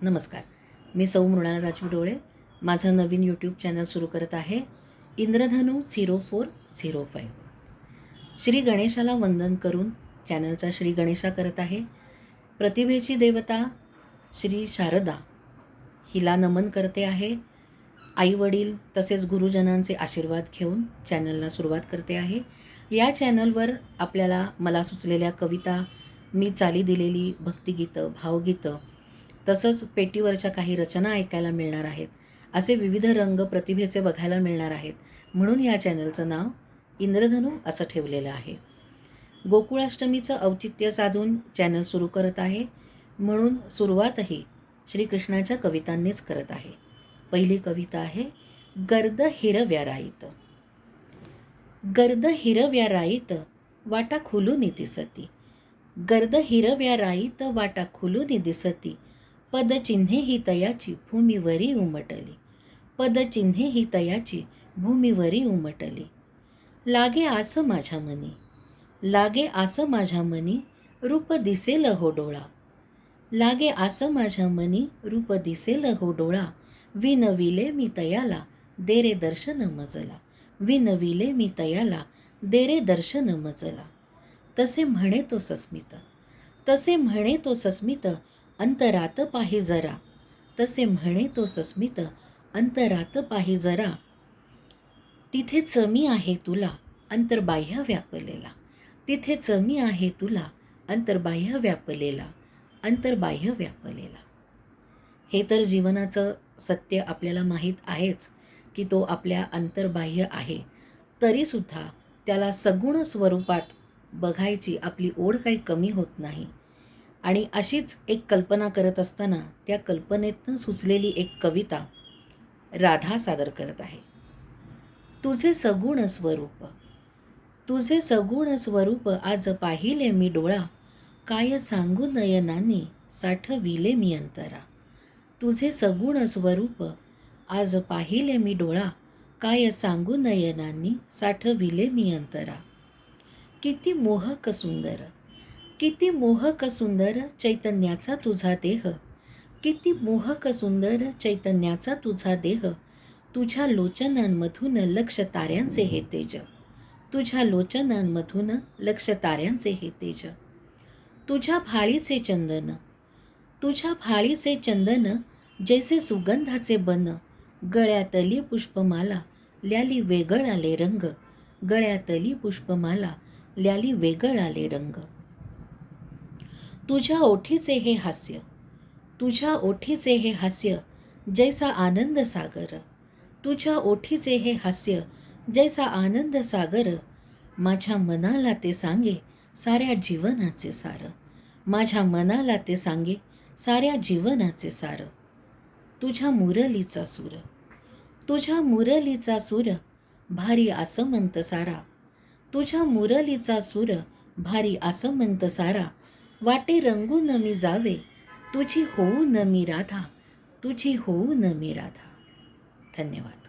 नमस्कार. मी सौ मृणाल राजविडोळे. माझं नवीन यूट्यूब चॅनल सुरू करत आहे, इंद्रधनू 0405. श्री गणेशाला वंदन करून चॅनलचा श्री गणेशा करत आहे. प्रतिभेची देवता श्री शारदा हिला नमन करते आहे. आईवडील तसेच गुरुजनांचे आशीर्वाद घेऊन चॅनलला सुरुवात करते आहे. या चॅनलवर आपल्याला मला सुचलेल्या कविता, मी चाली दिलेली भक्तिगीतं, भावगीतं, तसंच पेटीवरच्या काही रचना ऐकायला मिळणार आहेत. असे विविध रंग प्रतिभेचे बघायला मिळणार आहेत. म्हणून या चॅनलचं नाव इंद्रधनू असं ठेवलेलं आहे. गोकुळाष्टमीचं औचित्य साधून चॅनल सुरू करत आहे, म्हणून सुरुवातही श्रीकृष्णाच्या कवितांनीच करत आहे. पहिली कविता आहे, गर्द हिरव्या राईत. गर्द हिरव्या राईत वाटा खुलून दिसती. गर्द हिरव्या राईत वाटा खुलून दिसती. पदचिन्हे ही तयाची भूमीवरी उमटली. पदचिन्हे ही तयाची भूमीवरी उमटली. लागे आस माझ्या मनी, लागे आस माझ्या मनी, रूप दिसेल हो डोळा. लागे आस माझ्या मनी, रूप दिसेल हो डोळा. विनविले मी तयाला, दे रे दर्शन मजला. विनविले मी तयाला, दे रे दर्शन मजला. तसे म्हणे तो सस्मित, तसे म्हणे तो सस्मित, अंतरात पाही जरा. तसे म्हणे तो सस्मित, अंतरात पाही जरा. तिथेच मी आहे तुला, अंतर्बाह्य व्यापलेला. तिथेच मी आहे तुला, अंतर्बाह्य व्यापलेला. अंतर्बाह्य व्यापलेला. हे तर जीवनाचं सत्य आपल्याला माहीत आहेच की तो आपल्या अंतर्बाह्य आहे. तरीसुद्धा त्याला सगुण स्वरूपात बघायची आपली ओढ काही कमी होत नाही. आणि अशीच एक कल्पना करत असताना त्या कल्पनेतून सुचलेली एक कविता राधा सादर करत आहे. तुझे सगुण स्वरूप, तुझे सगुण स्वरूप आज पाहिले मी डोळा. काय सांगू नयनांनी साठविले मी अंतरा. तुझे सगुण स्वरूप आज पाहिले मी डोळा. काय सांगू नयनांनी साठविले मी अंतरा. किती मोहक सुंदर, किती मोहक सुंदर चैतन्याचा तुझा देह. किती मोहक सुंदर चैतन्याचा तुझा देह. तुझ्या लोचनांमधून लक्ष ताऱ्यांचे हे तेज. तुझ्या लोचनांमधून लक्ष ताऱ्यांचे हे तेज. तुझ्या भाळीचे चंदन, तुझ्या भाळीचे चंदन जैसे सुगंधाचे बन. गळ्यातली पुष्पमाला ल्याली वेगळाले रंग. गळ्यातली पुष्पमाला ल्याली वेगळाले रंग. तुझ्या ओठीचे हे हास्य, तुझ्या ओठीचे हे हास्य जैसा आनंद सागर. तुझ्या ओठीचे हे हास्य जैसा आनंद सागर. माझ्या मनाला ते सांगे साऱ्या जीवनाचे सार. माझ्या मनाला ते सांगे साऱ्या जीवनाचे सार. तुझ्या मुरलीचा सूर, तुझ्या मुरलीचा सूर भारी आसमंत सारा. तुझ्या मुरलीचा सूर भारी आसमंत सारा. वाटे रंगून मी जावे, तुझी होऊन मी राधा. तुझी होऊन मी राधा. धन्यवाद.